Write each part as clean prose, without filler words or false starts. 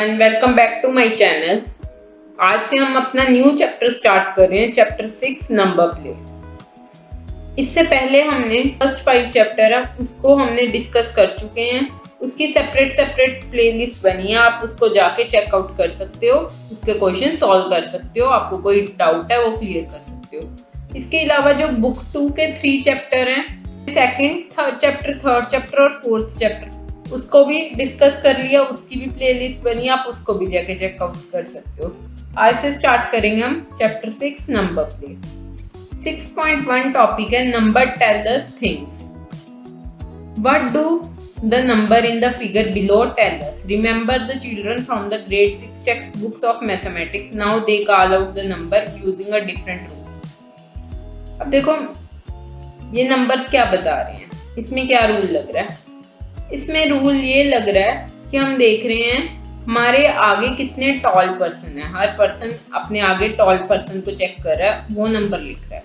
Everyone, welcome back to my channel. आज से हम अपना न्यू चैप्टर स्टार्ट कर रहे हैं, चैप्टर 6 नंबर प्ले। इससे पहले हमने फर्स्ट 5 चैप्टर है उसको हमने डिस्कस कर चुके हैं। उसकी सेपरेट प्लेलिस्ट बनी है, आप उसको जाके चेकआउट कर सकते हो, उसके क्वेश्चन सॉल्व कर सकते हो, आपको कोई डाउट है वो क्लियर कर सकते हो। इसके अलावा जो बुक 2 के 3 चैप्टर हैं, सेकंड चैप्टर, थर्ड चैप्टर और फोर्थ चैप्टर, उसको भी डिस्कस कर लिया, उसकी भी प्लेलिस्ट बनी, आप उसको भी जाके चेकआउट कर सकते हो। आज से स्टार्ट करेंगे हम चैप्टर 6 नंबर प्ले। 6.1 टॉपिक है number tell us things. What do the number in the figure below tell us? Remember the children from the grade 6 textbooks of mathematics, now they call out the number using a different rule. अब देखो ये numbers क्या बता रहे हैं, इसमें क्या rule लग रहा है। इसमें रूल ये लग रहा है कि हम देख रहे हैं हमारे आगे कितने टॉल पर्सन है, हर पर्सन अपने आगे टॉल पर्सन को चेक कर रहा है, वो नंबर लिख रहा है।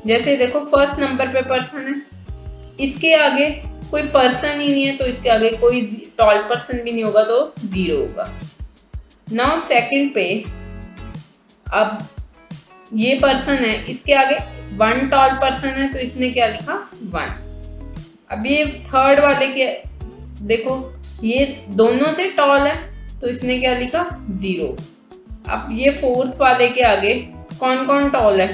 जैसे देखो फर्स्ट नंबर पे पर्सन है, इसके आगे कोई पर्सन ही नहीं है तो इसके आगे कोई टॉल पर्सन भी नहीं होगा तो 0 होगा। नाउ सेकंड पे अब ये पर्सन है, इसके आगे 1 टॉल पर्सन है तो इसने क्या लिखा 1। अब ये थर्ड वाले के देखो ये दोनों से टॉल है तो इसने क्या लिखा 0। अब ये फोर्थ वाले के आगे कौन कौन टॉल है,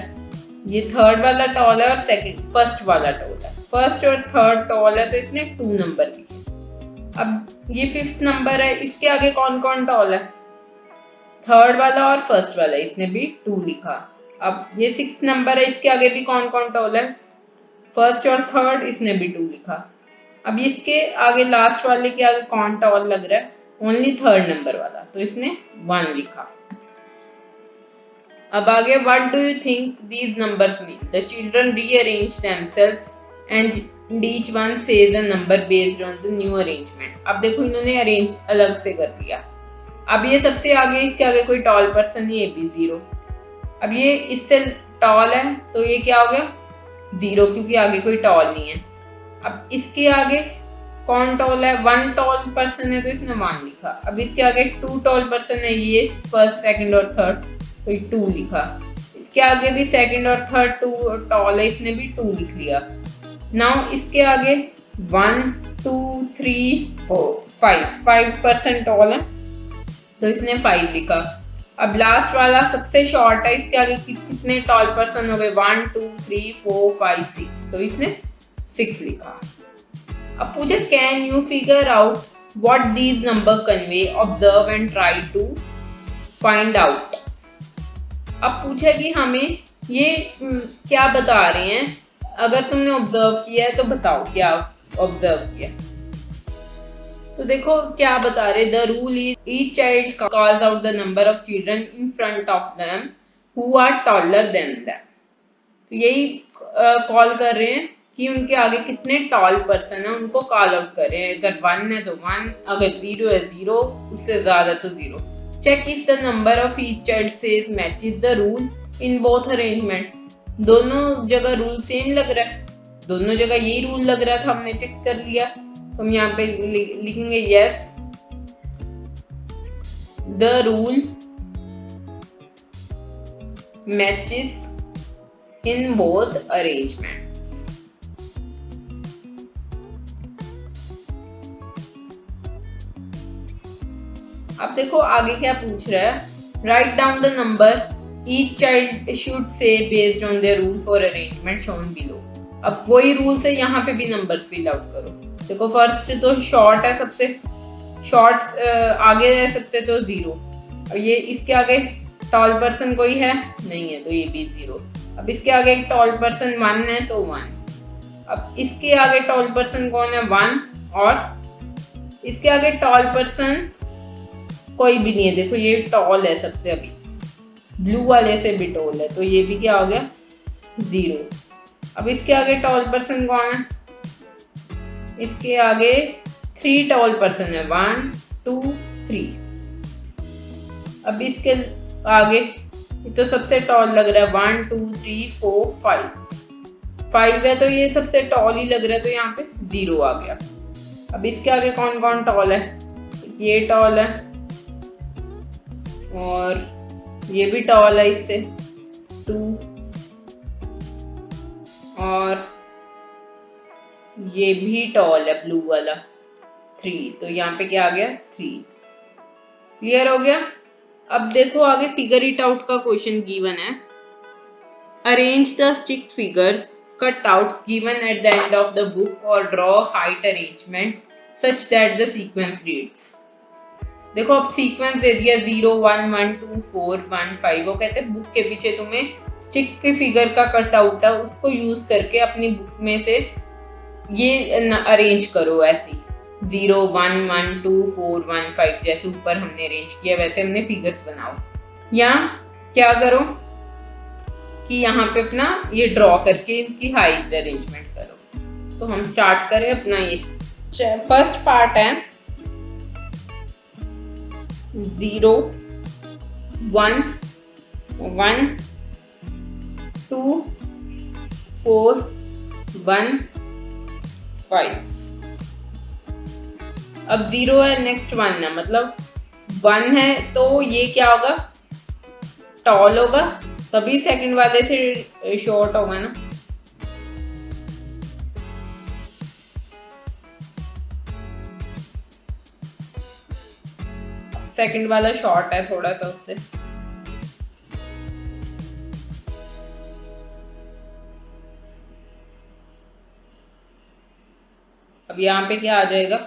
ये थर्ड वाला टॉल है और फर्स्ट वाला टॉल है, फर्स्ट और थर्ड टॉल है तो इसने 2 नंबर लिखे। अब ये फिफ्थ नंबर है, इसके आगे कौन कौन टॉल है, थर्ड वाला और फर्स्ट वाला, इसने भी 2 लिखा। अब ये सिक्स्थ नंबर है, इसके आगे भी कौन कौन टॉल है, फर्स्ट और थर्ड, इसने भी 2 लिखा। अब इसके आगे लास्ट वाले के आगे कौन टॉल लग रहा है, ओनली थर्ड नंबर वाला, तो इसने 1 लिखा। अब आगे what do you think these numbers mean? The children rearrange themselves and each one says a number based on the new arrangement. अब देखो इन्होंने अरेंज अलग से कर दिया। अब ये सबसे आगे, इसके आगे कोई टॉल पर्सन नहीं, ये भी 0। अब ये इससे टॉल है तो ये क्या हो गया 0, क्योंकि आगे कोई टॉल नहीं है। अब इसके आगे कौन टॉल है, 1 टॉल पर्सन है तो इसने 1 लिखा। अब इसके आगे 2 टॉल पर्सन है, ये फर्स्ट सेकंड और थर्ड, तो ये 2 लिखा। इसके आगे भी सेकंड और थर्ड 2 टॉल है, इसने भी 2 लिख लिया। नाउ इसके आगे 1 2 3 4 5 पर्सन टॉल है तो इसने 5 लिखा। अब लास्ट वाला सबसे शॉर्ट है, इसके आगे कितने टॉल पर्सन हो गए, 1 2 3 4 5 6, तो इसने 6 लिखा। अब पूछे can you figure out what these number convey, observe and try to find out. अब पूछा कि हमें ये क्या बता रहे हैं, अगर तुमने ऑब्जर्व किया है तो बताओ क्या ऑब्जर्व किया। तो देखो क्या बता रहे, the rule is each child calls out the number of children in front of them who are taller than them. तो यही कॉल कर रहे हैं कि उनके आगे कितने टॉल पर्सन है उनको कॉल आउट करें। अगर 1 है तो 1, अगर 0 है 0, उससे ज्यादा तो 0। Check if the number of each child says matches the rule in both arrangement. दोनों जगह रूल सेम लग रहा है, दोनों जगह यही रूल लग रहा था, हमने चेक कर लिया। तो हम यहाँ पे लिखेंगे yes the rule matches in both arrangements। अब देखो आगे क्या पूछ रहा है, write down the number each child should say based on the rule for arrangement shown below. अब वही रूल से यहाँ पे भी नंबर फिल आउट करो। देखो फर्स्ट तो शॉर्ट है, सबसे शॉर्ट आगे है सबसे तो 0। अब ये इसके आगे टॉल पर्सन कोई है नहीं है तो ये भी 0। अब इसके आगे एक टॉल पर्सन 1 है तो 1। अब इसके आगे टॉल पर्सन कौन है 1, और इसके आगे टॉल पर्सन कोई भी नहीं है। देखो ये टॉल है सबसे, अभी ब्लू वाले से भी टॉल है तो ये भी क्या हो गया 0। अब इसके आगे टॉल पर्सन कौन है, इसके आगे 3 टॉल पर्सन है 1 2 3। अब इसके आगे ये तो सबसे टॉल लग रहा है 1 2 3 4 5 है तो ये सबसे टॉल ही लग रहा है तो यहाँ पे 0 आ गया। अब इसके आगे कौन कौन टॉल है, ये टॉल है, और ये भी टॉल है इससे 2, और ये भी टॉल है ब्लू वाला 3, तो यहाँ पे क्या आ गया 3। क्लियर हो गया। अब देखो आगे फिगर इट आउट का क्वेश्चन गिवन है। Arrange the stick figures cutouts given at the end of the book or draw height arrangement such that the sequence reads। देखो अब सीक्वेंस दे दिया 0 1 1 2 4 1 5। वो कहते हैं बुक के पीछे तुम्हें स्टिक के फिगर का कटआउट है, उसको यूज करके अपनी बुक में से ये अरेंज करो ऐसी 0 1 1 2 4 1 5 जैसे ऊपर हमने अरेंज किया वैसे हमने फिगर्स बनाओ। या क्या करो कि यहाँ पे अपना ये ड्रॉ करके इसकी हाइट अरेंजमेंट करो। तो हम स्टार्ट करें अपना ये फर्स्ट पार्ट है 0 1 1 2 4 1 5। अब 0 है, नेक्स्ट 1 है, मतलब 1 है तो ये क्या होगा टॉल होगा, तभी सेकंड वाले से शॉर्ट होगा ना। सेकंड वाला शॉर्ट है थोड़ा सा उससे। अब यहाँ पे क्या आ जाएगा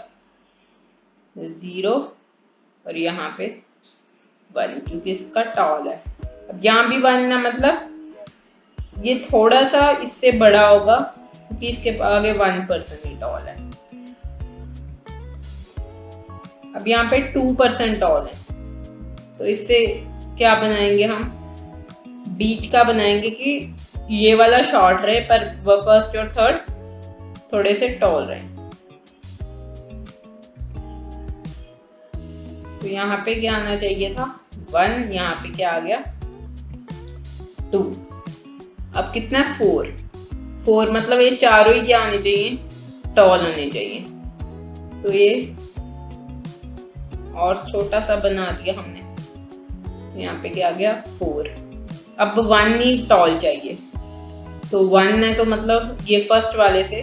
0 और यहाँ पे 1 क्योंकि इसका टॉल है। अब यहाँ भी 1 ना, मतलब ये थोड़ा सा इससे बड़ा होगा क्योंकि इसके आगे 1% ही टॉल है। अब यहाँ पे 2% टॉल है, तो इससे क्या बनाएंगे हम बीच का बनाएंगे कि ये वाला शॉर्ट रहे पर फर्स्ट और थर्ड थोड़े से टॉल रहे। तो यहाँ पे क्या आना चाहिए था 1, यहाँ पे क्या आ गया 2। अब कितना 4 मतलब ये चारों ही क्या होने चाहिए टॉल होने चाहिए। तो ये और छोटा सा बना दिया हमने, तो यहाँ पे क्या आ गया 4। अब 1 ही टॉल चाहिए, तो 1 है तो मतलब ये फर्स्ट वाले से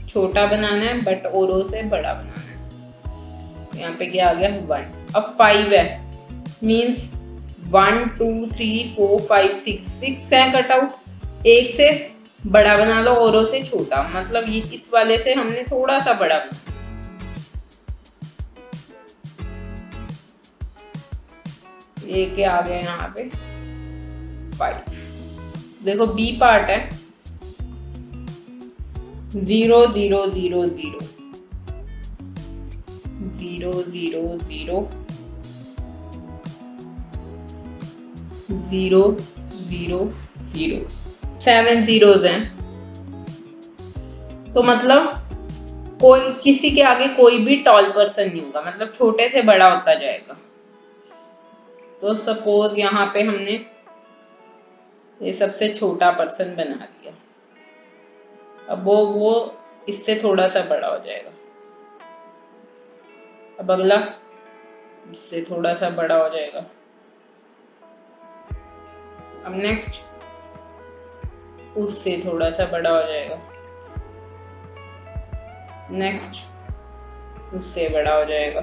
छोटा बनाना है बट औरों से बड़ा बनाना है। यहाँ पे क्या आ गया 1। अब 5 है, मीन्स 1 2 3 4 5 6 है कटआउट। एक से बड़ा बना लो औरों से छोटा, मतलब ये इस वाले से हमने थोड़ा सा बड़ा बना। ये क्या आ गया यहाँ पे 5। देखो बी पार्ट है 0 0 0 0 0 0 0 0 0 0 7 zeros हैं, तो मतलब कोई किसी के आगे कोई भी टॉल पर्सन नहीं होगा, मतलब छोटे से बड़ा होता जाएगा। तो सपोज यहाँ पे हमने ये सबसे छोटा पर्सन बना दिया, अब वो इससे थोड़ा सा बड़ा हो जाएगा। अब अगला इससे थोड़ा सा बड़ा हो जाएगा। अब नेक्स्ट उससे थोड़ा सा बड़ा हो जाएगा, नेक्स्ट उससे बड़ा हो जाएगा।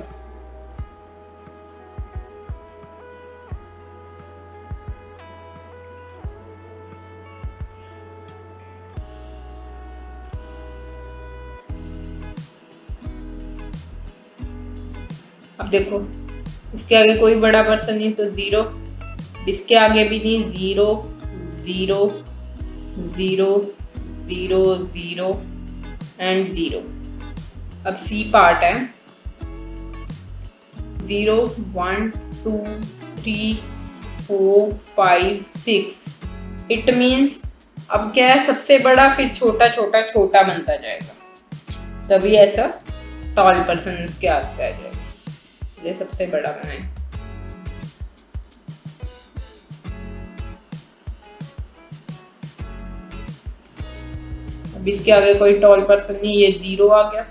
अब देखो इसके आगे कोई बड़ा पर्सन नहीं तो 0, इसके आगे भी नहीं 0 0 0 0 0 एंड 0। अब सी पार्ट है 0 1 2 3 4 5 6। इट मीन्स अब क्या है सबसे बड़ा फिर छोटा छोटा छोटा बनता जाएगा, तभी ऐसा टॉल पर्सन उसके आगे आ जाएगा। ये सबसे बड़ा बनाए। अब इसके आगे कोई टॉल पर्सन नहीं, ये 0 आ गया।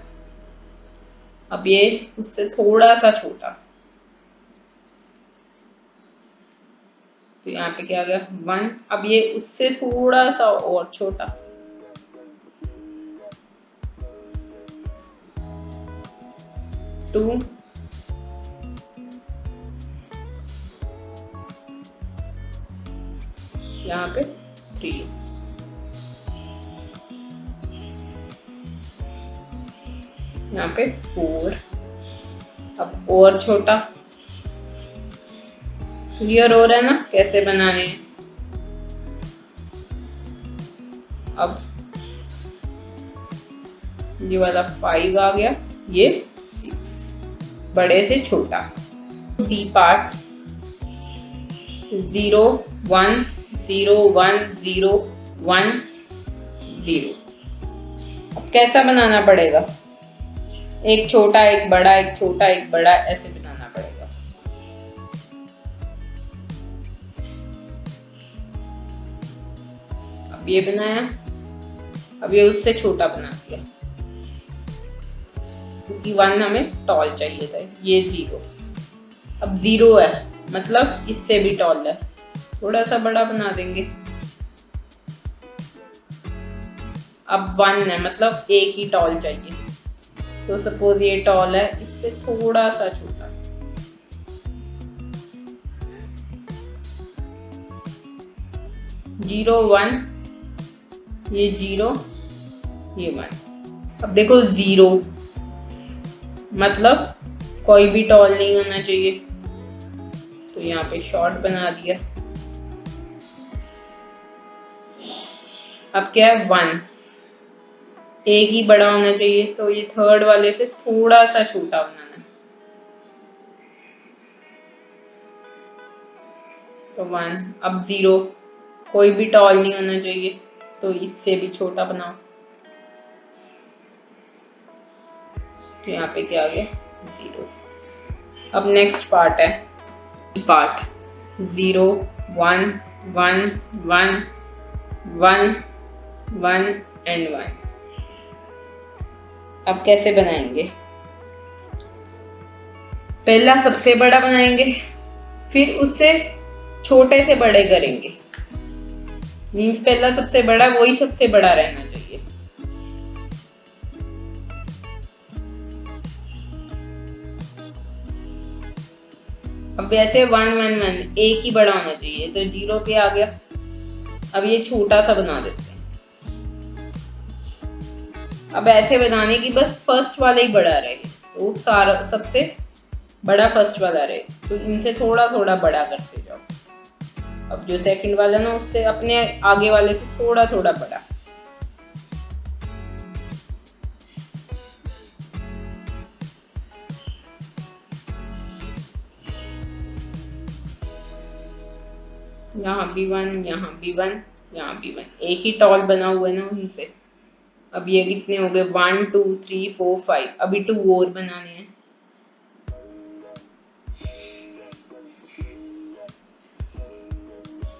अब ये उससे थोड़ा सा छोटा, तो यहाँ पे क्या आ गया 1। अब ये उससे थोड़ा सा और छोटा, 2, यहाँ पे 3, यहाँ पे 4। अब और छोटा। क्लियर हो रहा है ना कैसे बनाने हैं। अब ये वाला 5 आ गया, ये 6, बड़े से छोटा। D part 0 1 0 1 0 1 0। अब कैसा बनाना पड़ेगा, एक छोटा एक बड़ा, एक छोटा एक बड़ा, ऐसे बनाना पड़ेगा। अब ये बनाया, अब ये उससे छोटा बना दिया क्योंकि 1 हमें टॉल चाहिए था। ये 0, अब 0 है मतलब इससे भी टॉल है, थोड़ा सा बड़ा बना देंगे। अब 1 है मतलब एक ही टॉल चाहिए, तो सपोज ये टॉल है, इससे थोड़ा सा छोटा, जीरो 1, ये 0 ये 1। अब देखो 0 मतलब कोई भी टॉल नहीं होना चाहिए, तो यहाँ पे शॉर्ट बना दिया। अब क्या है 1, एक ही बड़ा होना चाहिए, तो ये थर्ड वाले से थोड़ा सा छोटा बनाना है, तो 1। अब 0, कोई भी टॉल नहीं होना चाहिए, तो इससे भी छोटा बनाओ, तो यहाँ पे क्या आ गया 0। अब नेक्स्ट पार्ट है पार्ट 0 1 1 1 1 1 एंड 1। अब कैसे बनाएंगे, पहला सबसे बड़ा बनाएंगे, फिर उससे छोटे से बड़े करेंगे। मीन्स पहला सबसे बड़ा, वही सबसे बड़ा रहना चाहिए। अब ऐसे 1 1 1 एक ही बड़ा होना चाहिए, तो 0 पे आ गया। अब ये छोटा सा बना देते हैं। अब ऐसे बनाने की बस फर्स्ट वाला ही बड़ा रहे, तो सारा सबसे बड़ा फर्स्ट वाला रहे, तो इनसे थोड़ा थोड़ा बड़ा करते जाओ। अब जो सेकंड वाला ना उससे अपने आगे वाले से थोड़ा थोड़ा बड़ा। यहाँ भी 1, यहाँ भी 1, यहाँ भी 1, एक ही टॉल बना हुआ है ना उनसे। अब ये कितने हो गए 1 2 3 4 5, अभी 2 और बनाने हैं।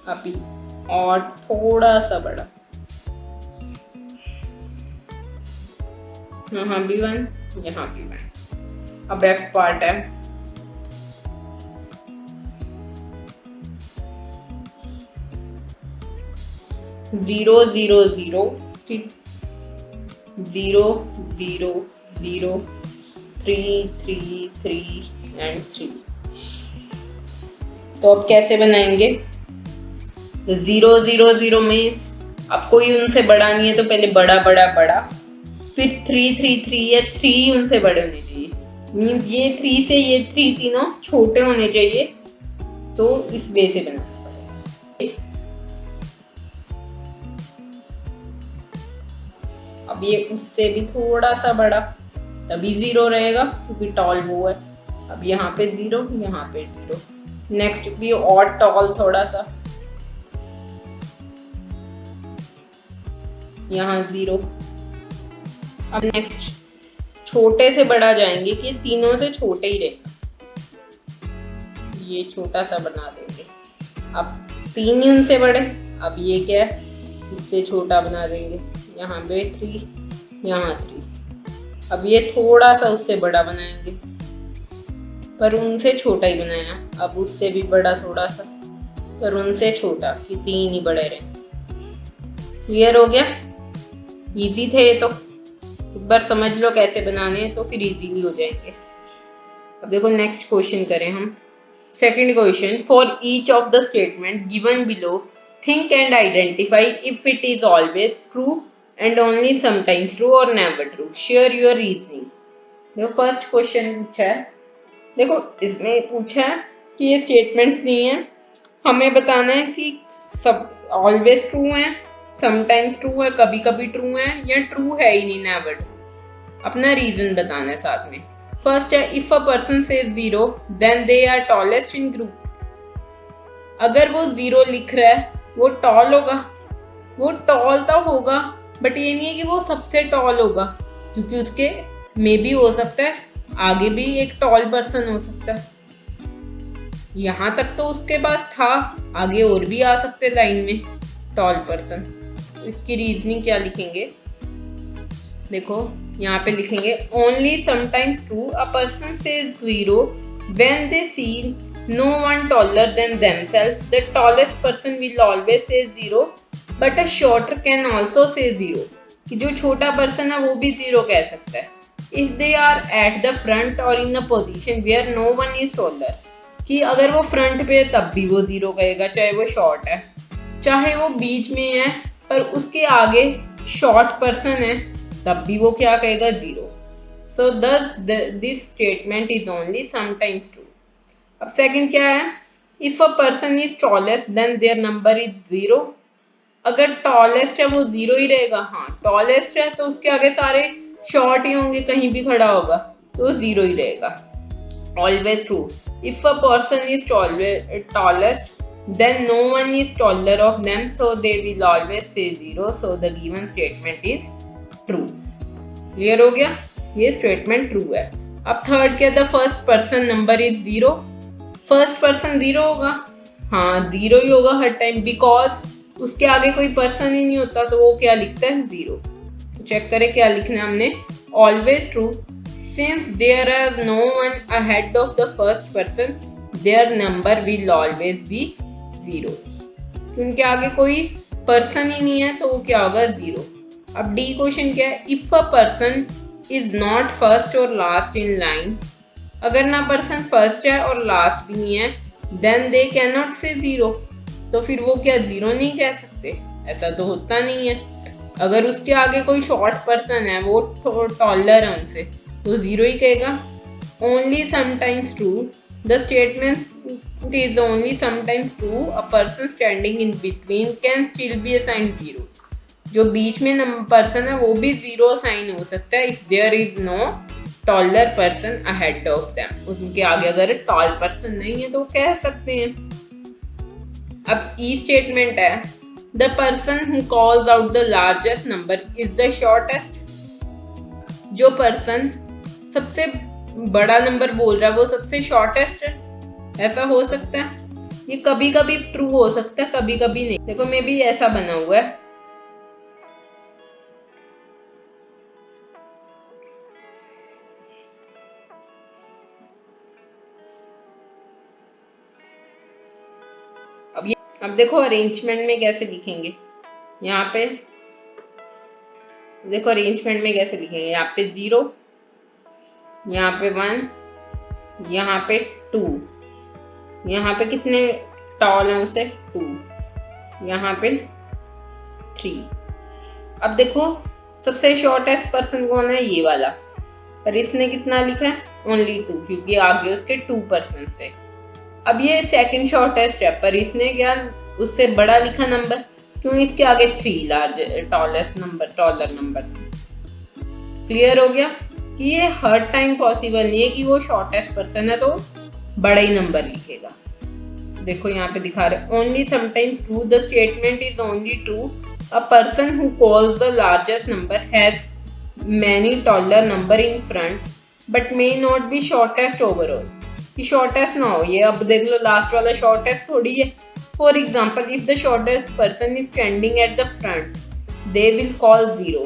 अभी और थोड़ा सा बड़ा, यहाँ भी 1, यहाँ भी 1। अब F पार्ट है 0 0 0, फिर 0 0 0 3 3 3 एंड 3। तो अब कैसे बनाएंगे, 0 0 0 मीन्स अब कोई उनसे बड़ा नहीं है, तो पहले बड़ा बड़ा बड़ा, फिर 3 3 3 है, 3 उनसे बड़े होने चाहिए। मीन्स ये 3 से ये 3 तीनों छोटे होने चाहिए, तो इस वे से बनाना पड़ेगा। अब ये उससे भी थोड़ा सा बड़ा, तभी 0 रहेगा क्योंकि टॉल वो है। अब यहाँ पे 0, यहाँ पे 0। नेक्स्ट भी और टॉल थोड़ा सा, यहाँ 0। अब नेक्स्ट छोटे से बड़ा जाएंगे कि तीनों से छोटे ही रहेगा, ये छोटा सा बना देंगे। अब 3 ही उनसे बड़े, अब ये क्या है इससे छोटा बना देंगे, यहाँ पे 3, यहाँ 3। अब ये थोड़ा सा उससे बड़ा बनाएंगे, पर उनसे छोटा ही बनाया। अब उससे भी बड़ा थोड़ा सा, पर उनसे छोटा, कि 3 ही बड़े रहे। क्लियर हो गया? इजी थे ये तो, एक बार समझ लो कैसे बनाने हैं तो फिर इजीली हो जाएंगे। अब देखो नेक्स्ट क्वेश्चन करें हम। Second question, for each of the statement given below think and identify if it is always true and only sometimes true और never true, share your reasoning. देखो फर्स्ट क्वेश्चन पूछा है, देखो इसमें पूछा है कि ये स्टेटमेंट्स नहीं है, हमें बताना है कि सब ऑलवेज ट्रू है, समटाइम्स ट्रू है, कभी कभी ट्रू है, या ट्रू है ही नहीं, नेवर ट्रू। अपना रीजन बताना है साथ में। फर्स्ट है, if a person says 0 then they are tallest in group. अगर वो 0 लिख रहा है, वो टॉल होगा। वो टॉल तो होगा, बट ये नहीं है कि वो सबसे टॉल होगा, क्योंकि उसके मे भी हो सकता है आगे भी एक टॉल पर्सन हो सकता है। यहां तक तो उसके पास था, आगे और भी आ सकते लाइन में टॉल पर्सन। तो इसकी रीजनिंग क्या लिखेंगे? देखो यहाँ पे लिखेंगे only sometimes true a person says 0 when they see no one taller than themselves, the tallest person will always say 0 but a shorter can also say 0, कि जो छोटा पर्सन है वो भी 0 कह सकता है। If they are at the front और in a position where no one is taller, कि अगर वो फ्रंट पे तब भी वो 0 कहेगा, चाहे वो शॉर्ट है, चाहे वो बीच में है पर उसके आगे शॉर्ट पर्सन है, तब भी वो क्या कहेगा? 0। So does this statement is only sometimes true. अब सेकंड क्या है? If a person is tallest then their number is 0। अगर टॉलेस्ट है वो 0 ही रहेगा। हाँ, टॉलेस्ट है तो उसके आगे सारे शॉर्ट ही होंगे, कहीं भी खड़ा होगा तो 0 ही रहेगा। Always true. If a person is tallest, then no one is taller of them, so they will always say 0. So the given statement is true. Clear हो गया? ये statement true है। अब थर्ड क्या? The first person number is 0. First person 0 होगा। हाँ, 0 ही होगा हर time, because उसके आगे कोई पर्सन ही नहीं होता, तो वो क्या लिखता है? 0। तो चेक करें क्या लिखना है हमने। Always true. Since there is no one ahead of the first person, their number will always be 0. क्योंकि आगे कोई पर्सन ही नहीं है तो वो क्या होगा? 0। अब डी क्वेश्चन क्या है? If a person is not first or last in line, अगर ना पर्सन फर्स्ट है और लास्ट भी नहीं है, then they cannot say 0. तो फिर वो क्या 0 नहीं कह सकते? ऐसा तो होता नहीं है। अगर उसके आगे कोई शॉर्ट पर्सन है, वो टॉलर है उनसे, तो 0 ही कहेगा। Only sometimes true, the statement is only sometimes true, a person standing in between can still be assigned 0। जो बीच में पर्सन है वो भी 0 असाइन हो सकता है if there is no taller person ahead of them. उनके आगे अगर टॉल पर्सन नहीं है तो कह सकते हैं। अब ई स्टेटमेंट है, the person who calls out the largest number is the shortest. जो पर्सन सबसे बड़ा नंबर बोल रहा है वो सबसे शॉर्टेस्ट है, ऐसा हो सकता है। ये कभी कभी ट्रू हो सकता है, कभी कभी नहीं। देखो मे बी ऐसा बना हुआ है, अब देखो अरेंजमेंट में कैसे लिखेंगे। यहाँ पे देखो अरेंजमेंट में कैसे लिखेंगे। यहाँ पे 0, यहाँ पे 1, यहाँ पे 2, यहाँ पे कितने टॉल हैं उसे? 2, यहाँ पे 3। अब देखो सबसे शॉर्टेस्ट पर्सन कौन है? ये वाला, पर इसने कितना लिखा है? ओनली 2, क्योंकि आगे उसके 2 पर्सन से। अब ये सेकंड शॉर्टेस्ट है, पर इसने क्या उससे बड़ा लिखा नंबर? क्यों? इसके आगे 3 large tallest number, taller number था। क्लियर हो गया कि ये हर टाइम पॉसिबल नहीं है कि वो शॉर्टेस्ट पर्सन है तो बड़ा ही नंबर लिखेगा। देखो यहाँ पे दिखा रहे only sometimes true, the statement is only true, a person who calls the largest number has many taller number in front but may not be shortest overall. कि शॉर्टेस्ट ना हो। ये अब देख लो लास्ट वाला शॉर्टेस्ट थोड़ी है। For example if the shortest person is standing at the front they will call 0।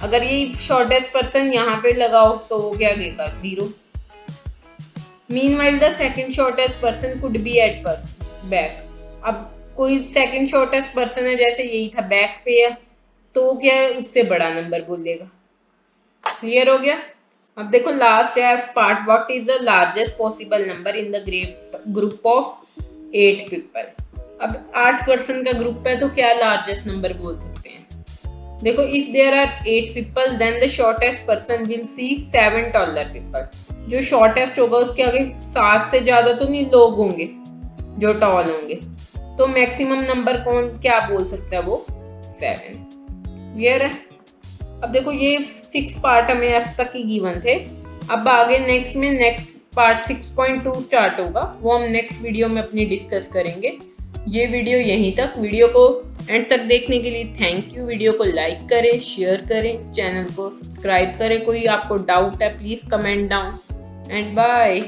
अगर ये शॉर्टेस्ट पर्सन यहाँ पे लगाओ तो वो क्या देगा 0। Meanwhile the second shortest person could be at back. अब कोई सेकंड शॉर्टेस्ट पर्सन है, जैसे यही था बैक पे है, तो वो क्या है उससे बड़ा नंबर बोलेगा। क्लियर हो गया। अब देखो लास्ट है part, what is the largest possible number in the group of 8 people. अब 8 पर्सन का ग्रुप है तो क्या लार्जेस्ट नंबर बोल सकते हैं। देखो if there are 8 people then the shortest person will see 7 taller people. जो शॉर्टेस्ट होगा उसके आगे 7 से ज्यादा तो नहीं लोग होंगे जो टॉल होंगे, तो मैक्सिमम नंबर कौन क्या बोल सकता है, वो 7। क्लियर है। अब देखो ये 6 पार्ट हमें एफ तक ही गिवन थे। अब आगे नेक्स्ट पार्ट 6.2 स्टार्ट होगा, वो हम नेक्स्ट वीडियो में अपनी डिस्कस करेंगे। ये वीडियो यहीं तक। वीडियो को एंड तक देखने के लिए थैंक यू। वीडियो को लाइक करें, शेयर करें, चैनल को सब्सक्राइब करें। कोई आपको डाउट है please comment down and bye.